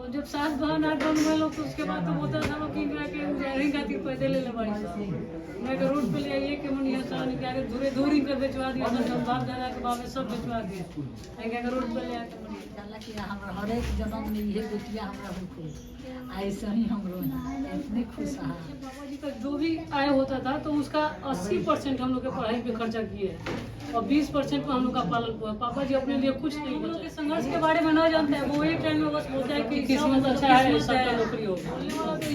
जब सास बहन आठ बन गए लोग तो उसके बाद तो होता था कि रही खातिर पैदे ले ले बाड़ी मैं के रोड पे ले आइए कि मन यहाँ से क्या के दूरे दूरी कर बेचवा दिया था सब बाप दादा के बाप सब बेचवा दिए मैं क्या रोड पे ले आके जाला कि हमरा हर एक जन्म में ये बेटिया हमरा हुई ऐसे ही हमरो इतने खुश है। पापा जी का जो भी आय होता था तो उसका 80% हम लोग के पढ़ाई पे खर्चा किए हैं और 20% में हम लोग का पालन हुआ। पापा जी अपने लिए कुछ नहीं बचा। के संघर्ष के बारे में ना जानते हैं वो एक टाइम में बस बोलता है कि किस्मत अच्छा है सबका नौकरी हो।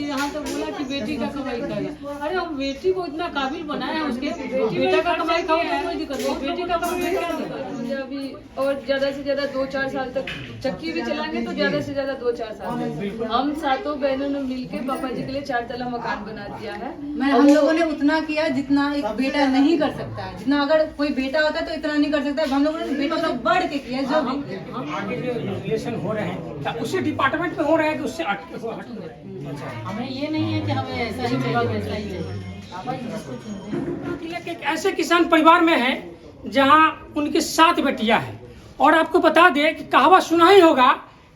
यहाँ तक बोला कि बेटी का कमाई खाएगा। अरे हम बेटी को इतना काबिल बनाए हैं उसके बेटा का कमाई खाओ तो कोई दिक्कत नहीं, बेटी का कमाई क्या दिक्कत। अभी और ज्यादा से ज्यादा 2-4 साल तक चक्की भी चलाएंगे तो ज्यादा से ज्यादा 2-4 साल तक। हम सातों बहनों ने मिलके पापा जी के लिए 4 तला मकान बना दिया है। हम लोगों ने उतना किया जितना एक बेटा नहीं कर सकता है। जितना अगर कोई बेटा होता तो इतना नहीं कर सकता। हम लोगों ने बेटा लोग बढ़ के किया जो भी आगे जो रिलेशन हो रहे हैं उसी डिपार्टमेंट में हो रहे हैं कि उससे हमें ये नहीं है कि हमें ऐसा ही विभाग वैसा ही है। तिलक एक ऐसे किसान परिवार में है जहां उनकी 7 बेटियां हैं और आपको बता दें कि कहावत सुना ही होगा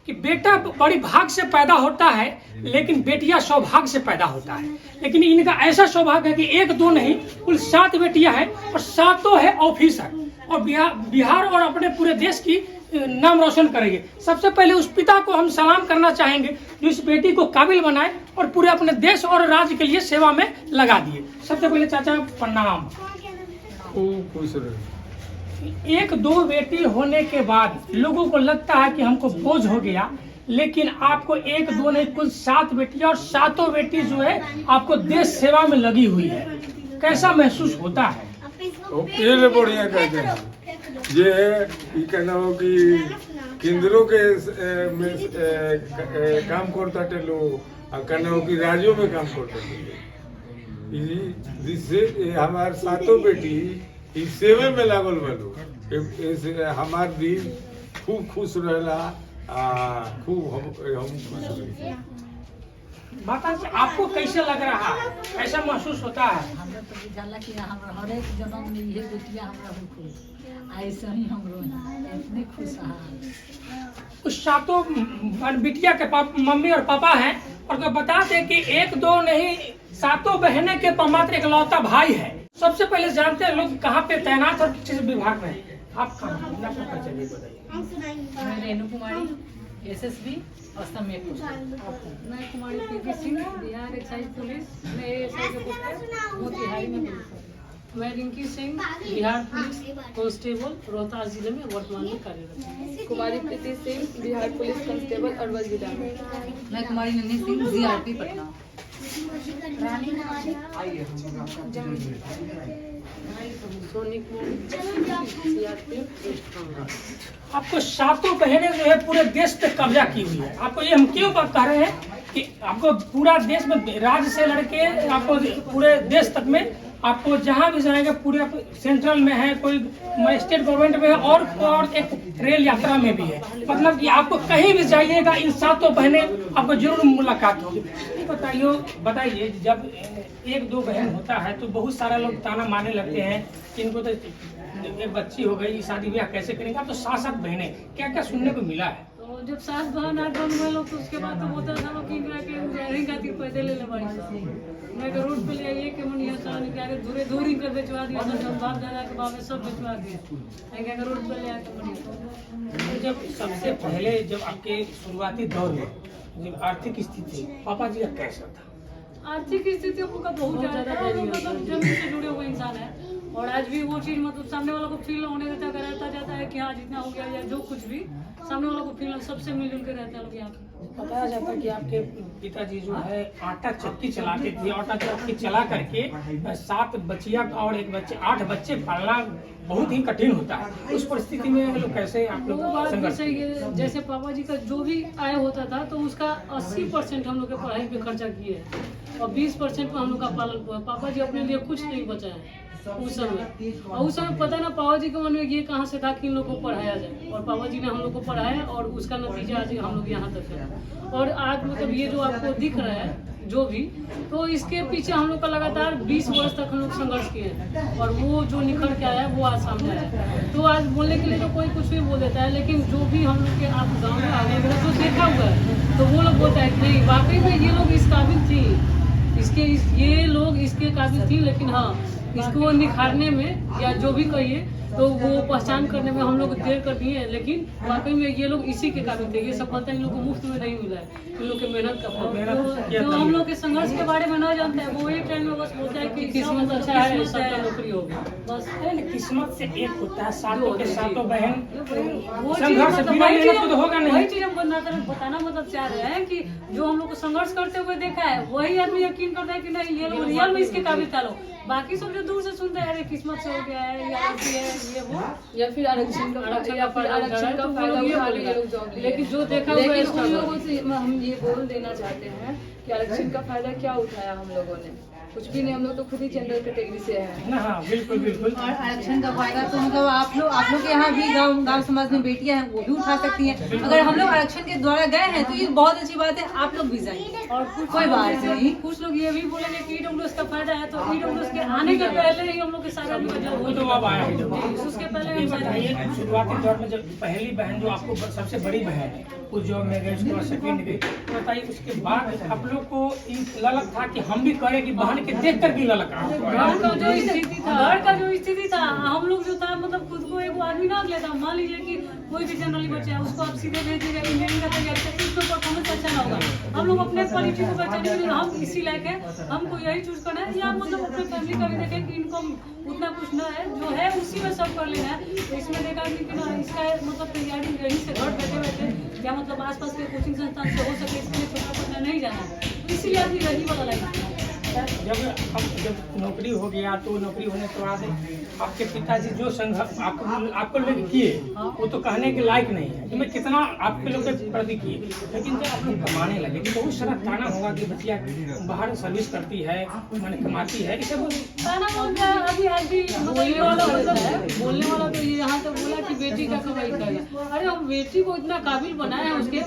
कि बेटा बड़ी भाग से पैदा होता है लेकिन बेटियां सौभाग्य से पैदा होता है। लेकिन इनका ऐसा सौभाग्य है कि 1-2 नहीं कुल 7 बेटियां हैं और 7 है ऑफिसर और बिहार और अपने पूरे देश की नाम रोशन करेंगे। सबसे पहले उस पिता को हम सलाम करना चाहेंगे जो इस बेटी को काबिल बनाए और पूरे अपने देश और राज्य के लिए सेवा में लगा दिए। सबसे पहले चाचा प्रणाम। खुश रहे। 1-2 बेटी होने के बाद लोगों को लगता है कि हमको बोझ हो गया, लेकिन आपको 1-2 नहीं कुल 7 बेटियां और 7 बेटी जो है आपको देश सेवा में लगी हुई है। कैसा महसूस होता है? ये बढ़िया कहते हैं ये कहना हो कि केंद्रों के काम करता टेलो कहना हो कि राज्यों में काम करता टेलो जिससे हमार 7 बेटी इस सेवे में लागल बनो हमार दिल खूब खुश रहला खूब हम खुश रही। माता जी आपको कैसे लग रहा है, कैसा महसूस होता है? हमरा तो जाला कि हमरा हर एक जन्म में ये बेटिया हमरा हुई ऐसे ही हमरो इतने खुश है। उस 7 बिटिया के मम्मी और पापा हैं और को बता दें कि 1-2 नहीं 7 बहनें के मात्र इकलौता भाई है। सबसे पहले जानते हैं लोग कहाँ पे तैनात और किस विभाग में है। आप कहाँ चलिए बताइए। मैं रेणु कुमारी एसएसबी असम में मैं Kumari PP Singh Bihar excise police में एएसआई के पोस्ट पर मोतिहारी में पुलिस। मैं रिंकी सिंह बिहार पुलिस कांस्टेबल रोहतास जिले में वर्तमान में कार्यरत हूँ। कुमारी प्रीति सिंह बिहार पुलिस कांस्टेबल अरवल जिला में। मैं कुमारी नन्ही सिंह जीआरपी पटना। सोनी आपको 7 बहनें जो है पूरे देश पे कब्जा की हुई है। आपको ये हम क्यों कह रहे हैं कि आपको पूरा देश में राज्य से लड़के आपको पूरे देश तक में आपको जहाँ भी जाएंगे पूरे सेंट्रल में है, कोई स्टेट गवर्नमेंट में है और एक रेल यात्रा में भी है। मतलब कि आपको कहीं भी जाइएगा इन 7 बहनें आपको जरूर मुलाकात होगी। बताइए जब 1-2 बहन होता है तो बहुत सारा लोग ताना मारने लगते हैं कि इनको तो एक बच्ची हो गई शादी ब्याह कैसे करेंगे। तो 7 बहनें क्या क्या सुनने को मिला है? तो जब सास बहन आठ बन गए लोग तो उसके बाद तो होता था कि रही खातिर पैदे ले ले बाड़ी मैं के रोड पे ले आइए कि मन यहाँ से क्या के दूरे दूरी कर बेचवा दिया था सब बाप दादा के बाप सब बेचवा दिए मैं क्या रोड पे ले आके तो जब सबसे पहले जब आपके शुरुआती दौर में जब आर्थिक स्थिति पापा जी का कैसा था? आर्थिक स्थिति उनका बहुत ज्यादा था। मतलब जमीन से जुड़े हुए इंसान है और आज भी वो चीज मतलब सामने वाला को फील होने देता रहता जाता है कि हाँ जितना हो गया या जो कुछ भी सामने वाला को फील सबसे मिलजुल के रहता है लोग यहाँ पे। बताया जाता है कि आपके पिताजी जो है आटा चक्की चलाते थे। आटा चक्की चला करके 7 बच्चियां और 1 बच्चे 8 बच्चे पालना बहुत ही कठिन होता है। उस परिस्थिति में लोग कैसे आप लोग संघर्ष? सही है। जैसे पापा जी का जो भी आय होता था तो उसका 80% हम लोग के पढ़ाई पे खर्चा किए हैं और 20% में हम लोग का पालन हुआ। पापा जी अपने लिए कुछ नहीं बचा है उस समय पता ना पापा जी के मन में ये कहाँ से था कि इन लोग को पढ़ाया जाए और पापा जी ने हम लोग को पढ़ाया और उसका नतीजा आज हम लोग यहाँ तक है। और आज मतलब ये जो आपको दिख रहा है जो भी तो इसके पीछे हम लोग का लगातार 20 वर्ष तक हम लोग संघर्ष किए हैं और वो जो निखर के आया वो आज सामने आया। तो आज बोलने के लिए तो कोई कुछ भी बोल देता है लेकिन जो भी हम लोग के आप गाँव में आने जो देखा हुआ है तो वो लोग बोलता है नहीं वाकई में ये लोग इस काबिल थी, ये लोग इसके काबिल थी, लेकिन हाँ इसको निखारने में या जो भी कहिए तो वो पहचान करने में हम लोग देर कर दिए हैं, लेकिन वाकई में ये लोग इसी के काबिल थे। ये सफलता इन लोग को मुफ्त में नहीं मिला है, इन लोग के मेहनत का फल। जो हम लोग के संघर्ष के बारे में ना जानता है वो एक टाइम में बस बोलता है कि किस्मत अच्छा है, सबका नौकरी होगी बस। किस्मत से एक होता है, सातों के सातों बहन वो संघर्ष बिना मेहनत को तो होगा नहीं। वही चीज हम बताना मतलब चाह रहे हैं कि जो हम लोग को संघर्ष करते हुए देखा है वही आदमी यकीन करता है कि नहीं ये लोग रियल में इसके काबिल था। लोग बाकी सब जो दूर से सुनते हैं अरे किस्मत से हो गया है या ये वो या फिर आरक्षण का फायदा उठा के ये लोग जॉब लिए। लेकिन जो देखा हुआ है लेकिन उन लोगों से हम ये बोल देना चाहते हैं कि आरक्षण का फायदा क्या उठाया हम लोगों ने, कुछ भी नहीं, हम लोग तो खुद ही जनरल कैटेगरी से हैं। हाँ बिल्कुल बिल्कुल। और आरक्षण का फायदा तो मतलब आप लोग के यहाँ भी गांव समाज में बेटियां हैं वो भी उठा सकती हैं। अगर हम लोग आरक्षण के द्वारा गए हैं तो ये बहुत अच्छी बात है, आप लोग भी जाइए और कोई बात नहीं। कुछ लोग ये भी बोलेंगे कि ईडब्ल्यूएस का फायदा है, तो ईडब्ल्यूएस के आने के पहले ही हम लोग के सारे आदमी का जॉब हो तो अब आया है जब उसके पहले ये हम बताइए, शुरुआती दौर में जब पहली बहन जो आपको सबसे बड़ी बहन है उस जॉब में गई, उसके बाद सेकेंड गई, तो बताइए उसके बाद आप लोग को ललक था कि हम भी करें कि बहन के देख कर की ललक आ? घर का जो स्थिति था हम लोग जो था मतलब खुद को एक आदमी ना लेता। मान लीजिए कि कोई भी जनरली बच्चा है उसको आप सीधे भेज दीजिएगा इंजीनियरिंग का तैयारी करके उसको परफॉर्मेंस अच्छा ना होगा। हम लोग अपने क्वालिटी को बचाने के लिए हम इसी लायक है, हमको यही चूज करना है या मतलब अपने फैमिली का भी देखें कि इनकम उतना कुछ ना है, जो है उसी में सब कर लेना है। तो इसमें देखा कि ना इसका मतलब तैयारी यहीं से घर बैठे बैठे क्या मतलब आसपास के कोचिंग संस्थान से हो सके इसके लिए छोटा पढ़ना नहीं जाना है, तो इसीलिए आदमी यही वाला लाइफ। जब नौकरी हो गया तो नौकरी होने के बाद आपके पिताजी जो संघर्ष आपको लेके किए वो तो कहने के लायक नहीं है कि मैं कितना आपके लोग के प्रति किए, लेकिन जब आप लोग कमाने लगे तो बहुत सारा ताना होगा कि बच्चिया बाहर सर्विस करती है मैंने कमाती है, इसे ताना बोलता है। अभी आज भी बोलने वाला तो ये यहाँ तक बोला कि बेटी का कमाई करेगा। अरे हम बेटी को इतना काबिल बनाए हैं, उसके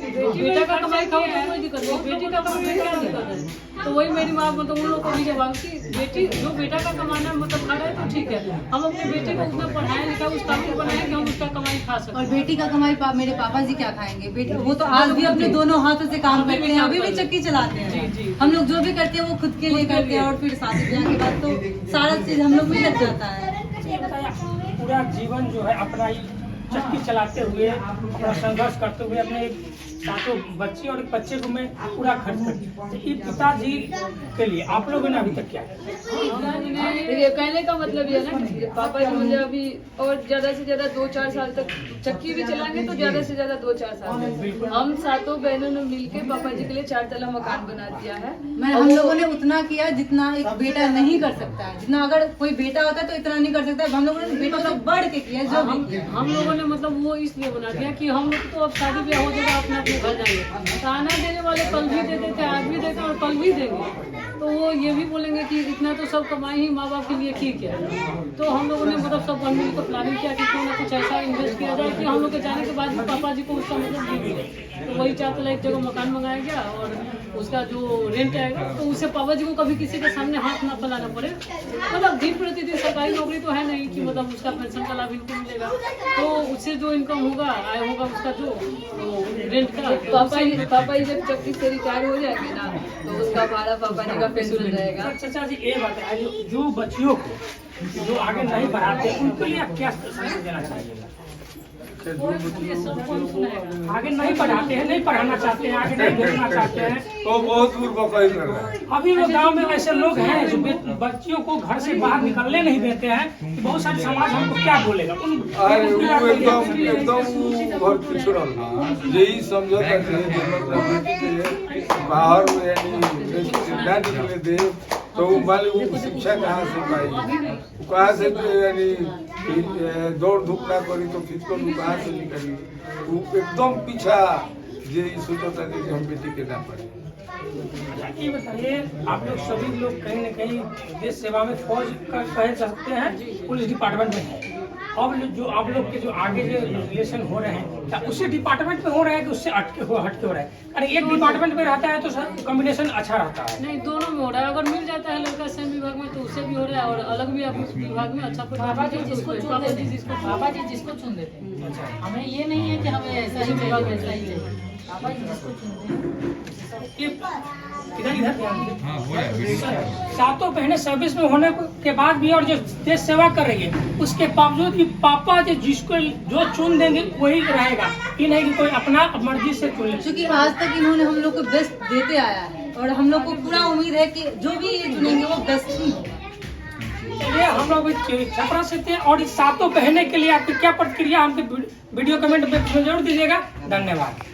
बेटा का कमाई खाओ तो कोई दिक्कत नहीं, बेटी का कमाई क्या दिक्कत है। तो वही मेरी माँ मतलब उन लोग को भी जवाब कि बेटी जो बेटा का कमाना मतलब खा रहा है तो ठीक है, हम अपने बेटे को उतना पढ़ाए लिखा उस काबिल बनाए कि हम उसका कमाई खा सकते। और बेटी का कमाई मेरे पापा जी क्या खाएंगे, बेटी वो तो आज भी अपने दोनों हाथों से काम करते हैं, अभी भी चक्की चलाते हैं। हम लोग जो भी करते हैं वो खुद के लिए करते हैं और फिर शादी ब्याह के बाद तो सारा चीज हम लोग में लग जाता है। पूरा जीवन जो है अपना ही चक्की चलाते हुए अपना संघर्ष करते हुए अपने सातों बच्चे और बच्चे को मैं पूरा खर्च करती हूँ। ये पिताजी के लिए आप लोगों ने अभी तक क्या देखिए कहने का मतलब ये ना कि पापा जी मुझे अभी और ज्यादा से ज्यादा 2-4 साल तक चक्की भी चलाएंगे तो ज्यादा से ज्यादा 2-4 साल तक हम सातों बहनों ने मिलके पापा जी के लिए 4 तला मकान बना दिया है। हम लोगों ने उतना किया जितना एक बेटा नहीं कर सकता है, जितना अगर कोई बेटा होता तो इतना नहीं कर सकता। हम लोगों ने बेटा सब बढ़ के किया जो हम लोगों ने मतलब वो इसलिए बना दिया कि हम लोग तो अब शादी ब्याह हो जाएगा अपना अपने घर जाएंगे, ताना देने वाले कल भी देते थे आज भी देते और कल भी देंगे, तो वो ये भी बोलेंगे कि इतना तो सब कमाई ही माँ बाप के लिए ठीक है। तो हम लोगों ने मतलब सब मिल को प्लानिंग किया कि क्यों ना कुछ ऐसा इन्वेस्ट किया जाए कि हम लोग के जाने के बाद भी पापा जी को उसका मतलब नहीं मिले। तो वही 4 तला एक जगह मकान मंगाया गया और उसका जो रेंट आएगा तो उससे पापा जी को कभी किसी के सामने हाथ ना फैलाना पड़े। मतलब दिन प्रतिदिन सरकारी नौकरी तो है नहीं कि मतलब उसका पेंशन का लाभ इनको मिलेगा, तो उससे जो इनकम होगा आय होगा उसका जो रेंट का पापा जी जब चक्की से रिटायर हो जाएंगे ना तो उसका भाड़ा पापा जी का पेंशन रहेगा। चाचा जी ये बताइए जो बच्चियों को जो आगे नहीं बढ़ाते उनके लिए आप क्या संदेश देना चाहिए? आगे नहीं पढ़ाते हैं, नहीं पढ़ाना चाहते हैं, आगे नहीं भेजना चाहते हैं तो बहुत दूर बफाई कर रहा है। अभी लोग गांव में ऐसे लोग हैं जो बच्चियों को घर से बाहर निकलने नहीं देते हैं कि बहुत सारे समाज हमको क्या बोलेगा। अरे वो एकदम घर पिछड़ा यही समझौता बाहर ना निकले दे तो मान ली वो शिक्षा कहाँ से पाई, कहाँ से यानी दौड़ धूप ना करी तो फिजिकल कहाँ से निकली, वो एकदम पीछा ये सोचता है कि हम बेटी के ना पढ़े। ये बताइए आप लोग सभी लोग कहीं न कहीं देश सेवा में फौज का कह सकते हैं, पुलिस डिपार्टमेंट में है। अब जो आप लोग के जो आगे जो रिलेशन हो रहे हैं क्या उसी डिपार्टमेंट में हो रहा है कि उससे हटके हो रहा है? अरे एक डिपार्टमेंट में रहता है तो सर कॉम्बिनेशन अच्छा रहता है। नहीं दोनों में हो रहा है, अगर मिल जाता है लड़का सेम विभाग में तो उससे भी हो रहा है और अलग भी विभाग में अच्छा पापा जी जिसको चुन देते हैं, हमें ये नहीं है कि हमें ऐसा ही विभाग वैसा ही चाहिए। पापा जी जिसको चुनते हैं इधर इधर ध्यान दीजिए। सातों बहनें सर्विस में होने के बाद भी और जो देश सेवा कर रही है उसके बावजूद भी पापा जिसको जो चुन देंगे वही रहेगा, ये नहीं कि कोई अपना मर्जी से चुन ले। क्योंकि आज तक इन्होंने हम लोग को बेस्ट देते आया है और हम लोग को पूरा उम्मीद है कि जो भी ये चुनेंगे वो बेस्ट ही होगा। चलिए, हम लोग छपरा से थे और इस सातों बहने के लिए आपकी क्या प्रतिक्रिया हमके वीडियो कमेंट में जरूर दीजिएगा। धन्यवाद।